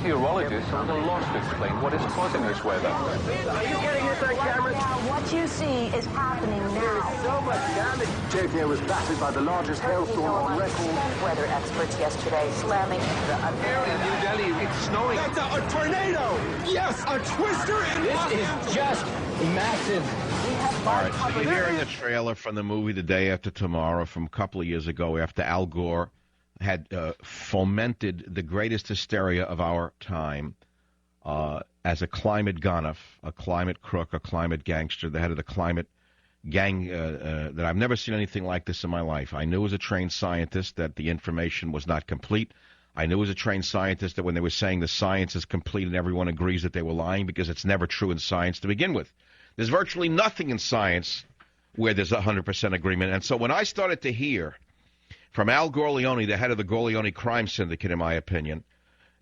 Meteorologists are at a loss to explain what is causing this weather. Are you getting this on camera? What you see is happening now. So much damage. JPA was battered by the largest hailstorm on record. Weather experts yesterday slamming the Here in New Delhi, it's snowing. That's a tornado! Yes, a twister in This is just massive. All right, so you're hearing the trailer from the movie The Day After Tomorrow from a couple of years ago after Al Gore had fomented the greatest hysteria of our time as a climate gonif, a climate crook, a climate gangster, the head of the climate gang that I've never seen anything like this in my life. I knew as a trained scientist that the information was not complete. I knew as a trained scientist that when they were saying the science is complete and everyone agrees that they were lying because it's never true in science to begin with. There's virtually nothing in science where there's 100% agreement. And so when I started to hear from Al Gorleone, the head of the Gorleone crime syndicate, in my opinion,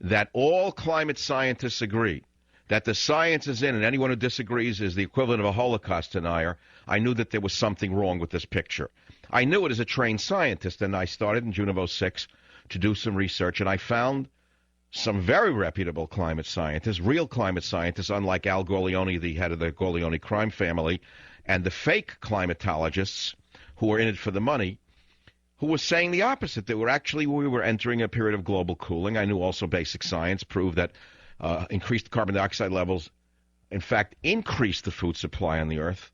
that all climate scientists agree that the science is in and anyone who disagrees is the equivalent of a Holocaust denier, I knew that there was something wrong with this picture. I knew it as a trained scientist, and I started in June of '06 to do some research, and I found some very reputable climate scientists, real climate scientists, unlike Al Gorleone, the head of the Gorleone crime family, and the fake climatologists who were in it for the money, who were saying the opposite, that we were entering a period of global cooling. I knew also basic science proved that increased carbon dioxide levels, in fact, increase the food supply on the Earth,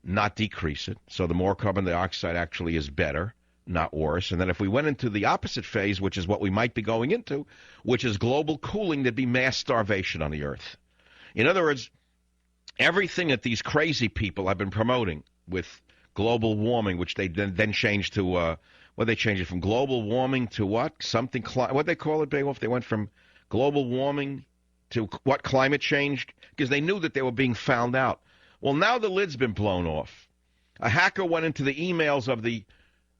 not decrease it. So the more carbon dioxide actually is better, not worse. And then if we went into the opposite phase, which is what we might be going into, which is global cooling, there'd be mass starvation on the Earth. In other words, everything that these crazy people have been promoting with global warming, which they then changed to, what they changed it from global warming to what? What they call it, Beowulf? They went from global warming to what, climate change? Because they knew that they were being found out. Well, now the lid's been blown off. A hacker went into the emails of the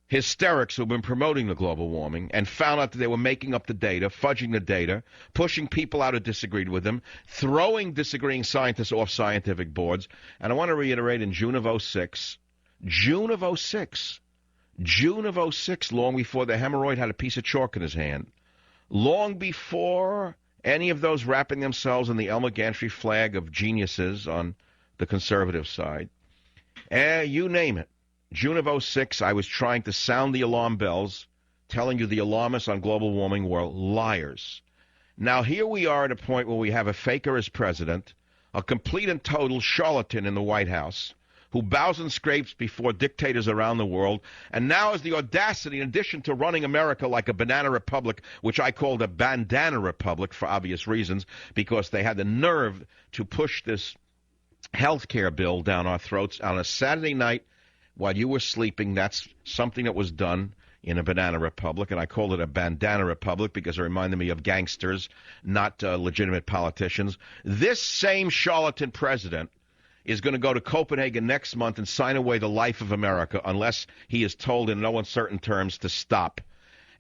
hysterics who've been promoting the global warming and found out that they were making up the data, fudging the data, pushing people out who disagreed with them, throwing disagreeing scientists off scientific boards. And I want to reiterate, in June of '06, long before the hemorrhoid had a piece of chalk in his hand, long before any of those wrapping themselves in the Elmer Gantry flag of geniuses on the conservative side, you name it, June of '06, I was trying to sound the alarm bells, telling you the alarmists on global warming were liars. Now, here we are at a point where we have a faker as president, a complete and total charlatan in the White House, who bows and scrapes before dictators around the world, and now has the audacity, in addition to running America like a banana republic, which I called a bandana republic for obvious reasons, because they had the nerve to push this health care bill down our throats on a Saturday night while you were sleeping. That's something that was done in a banana republic, and I called it a bandana republic because it reminded me of gangsters, not legitimate politicians. This same charlatan president is going to go to Copenhagen next month and sign away the life of America unless he is told in no uncertain terms to stop.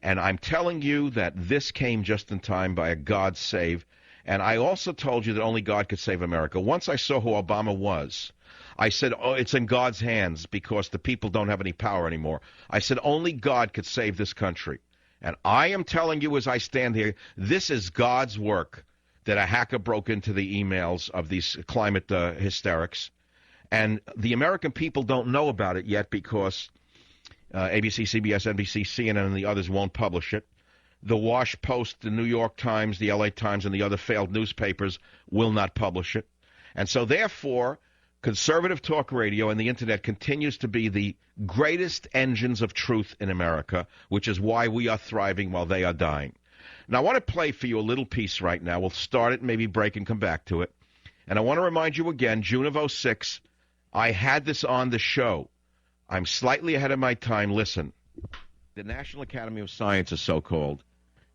And I'm telling you that this came just in time by a God save. And I also told you that only God could save America. Once I saw who Obama was, I said, oh, it's in God's hands because the people don't have any power anymore. I said, only God could save this country. And I am telling you as I stand here, this is God's work, that a hacker broke into the emails of these climate hysterics. And the American people don't know about it yet because ABC, CBS, NBC, CNN, and the others won't publish it. The Wash Post, the New York Times, the LA Times, and the other failed newspapers will not publish it. And so, therefore, conservative talk radio and the Internet continues to be the greatest engines of truth in America, which is why we are thriving while they are dying. Now, I want to play for you a little piece right now. We'll start it, maybe break and come back to it. And I want to remind you again, June of '06, I had this on the show. I'm slightly ahead of my time. Listen, the National Academy of Sciences, so-called,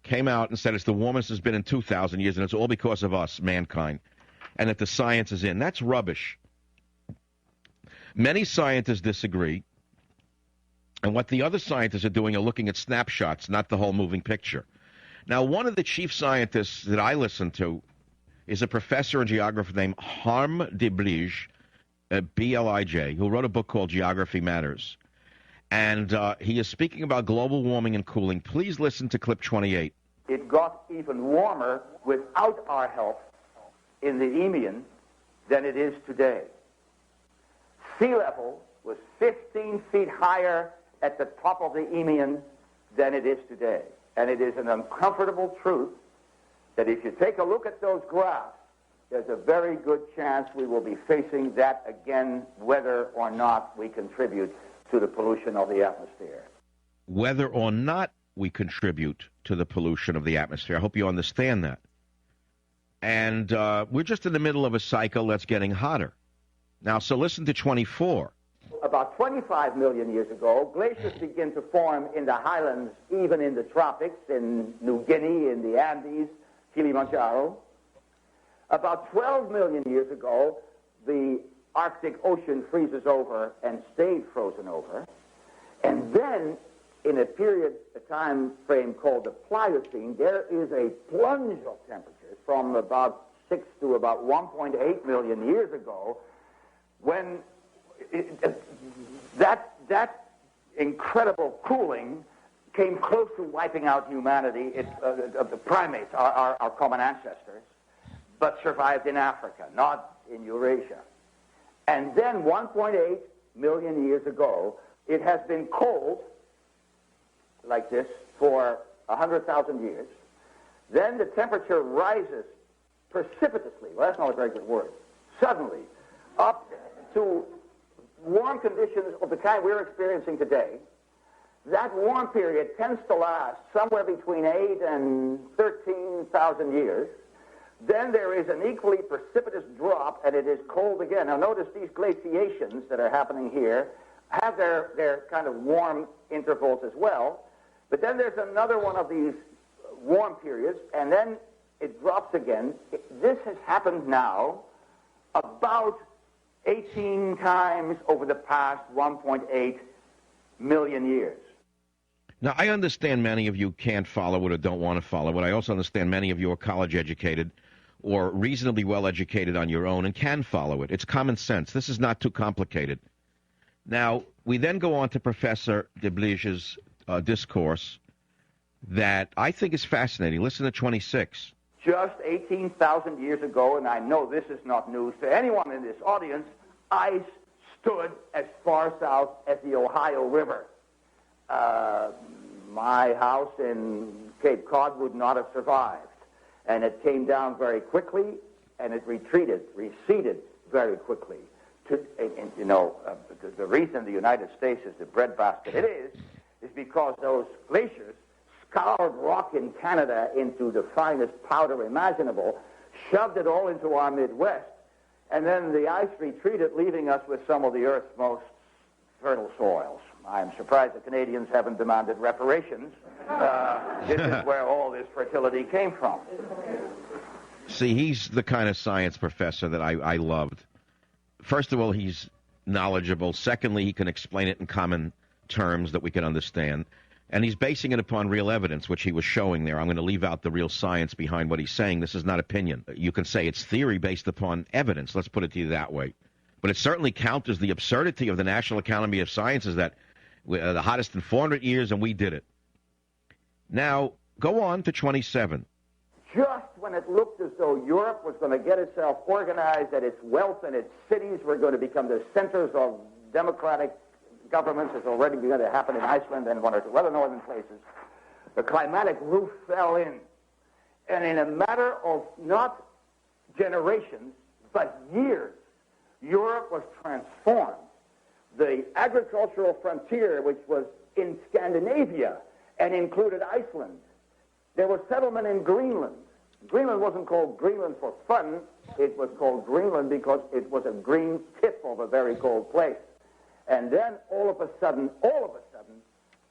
came out and said it's the warmest it's been in 2,000 years, and it's all because of us, mankind, and that the science is in. That's rubbish. Many scientists disagree, and what the other scientists are doing are looking at snapshots, not the whole moving picture. Now, one of the chief scientists that I listen to is a professor and geographer named Harm de Blige, B-L-I-J, who wrote a book called Geography Matters. And he is speaking about global warming and cooling. Please listen to clip 28. it got even warmer without our help in the Eemian than it is today. Sea level was 15 feet higher at the top of the Eemian than it is today. And it is an uncomfortable truth that if you take a look at those graphs, there's a very good chance we will be facing that again, whether or not we contribute to the pollution of the atmosphere. Whether or not we contribute to the pollution of the atmosphere. I hope you understand that. And we're just in the middle of a cycle that's getting hotter. Now, so listen to 24. About 25 million years ago, glaciers begin to form in the highlands, even in the tropics, in New Guinea, in the Andes, Kilimanjaro. About 12 million years ago, the Arctic Ocean freezes over and stayed frozen over. And then, in a period, a time frame called the Pliocene, there is a plunge of temperatures from about 6 to about 1.8 million years ago, when that incredible cooling came close to wiping out humanity. The primates, our common ancestors, but survived in Africa, not in Eurasia. And then 1.8 million years ago, it has been cold like this for 100,000 years. Then the temperature rises precipitously, well, that's not a very good word, suddenly, up to warm conditions of the kind we're experiencing today. That warm period tends to last somewhere between 8 and 13,000 years. Then there is an equally precipitous drop, and it is cold again. Now notice these glaciations that are happening here have their kind of warm intervals as well. But then there's another one of these warm periods, and then it drops again. This has happened now about 18 times over the past 1.8 million years. Now, I understand many of you can't follow it or don't want to follow it. I also understand many of you are college-educated or reasonably well-educated on your own and can follow it. It's common sense. This is not too complicated. Now, we then go on to Professor de Blige's discourse that I think is fascinating. Listen to 26. Just 18,000 years ago, and I know this is not news to anyone in this audience, ice stood as far south as the Ohio River. My house in Cape Cod would not have survived. And it came down very quickly, and it receded very quickly. The reason the United States is the breadbasket it is because those glaciers scoured rock in Canada into the finest powder imaginable, shoved it all into our Midwest, and then the ice retreated, leaving us with some of the Earth's most fertile soils. I'm surprised the Canadians haven't demanded reparations. This is where all this fertility came from. See, he's the kind of science professor that I loved. First of all, he's knowledgeable. Secondly, he can explain it in common terms that we can understand. And he's basing it upon real evidence, which he was showing there. I'm going to leave out the real science behind what he's saying. This is not opinion. You can say it's theory based upon evidence. Let's put it to you that way. But it certainly counters the absurdity of the National Academy of Sciences that we're the hottest in 400 years, and we did it. Now, go on to 27. Just when it looked as though Europe was going to get itself organized, that its wealth and its cities were going to become the centers of democratic governments, has already begun to happen in Iceland and one or two other northern places, the climatic roof fell in. And in a matter of not generations, but years, Europe was transformed. The agricultural frontier, which was in Scandinavia and included Iceland, there was settlement in Greenland. Greenland wasn't called Greenland for fun. It was called Greenland because it was a green tip of a very cold place. And then all of a sudden,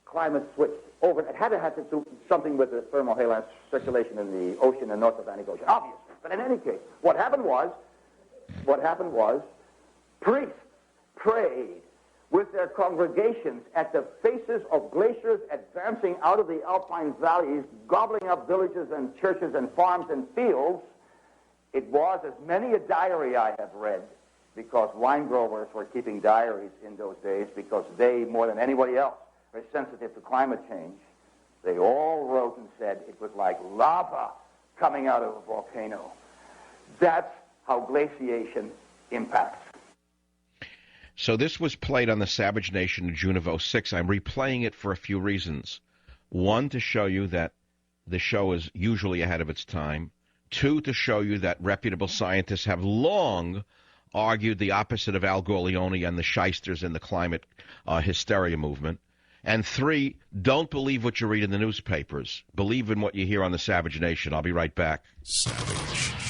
climate switched over. It had to do something with the thermohaline circulation in the ocean, the North Atlantic Ocean, obviously. But in any case, what happened was priests prayed with their congregations at the faces of glaciers advancing out of the alpine valleys, gobbling up villages and churches and farms and fields. It was as many a diary I have read, because wine growers were keeping diaries in those days because they, more than anybody else, were sensitive to climate change. They all wrote and said it was like lava coming out of a volcano. That's how glaciation impacts. So this was played on the Savage Nation in June of '06. I'm replaying it for a few reasons. One, to show you that the show is usually ahead of its time. Two, to show you that reputable scientists have long argued the opposite of Al Goleone and the shysters in the climate hysteria movement. And three, don't believe what you read in the newspapers. Believe in what you hear on the Savage Nation. I'll be right back. Savage.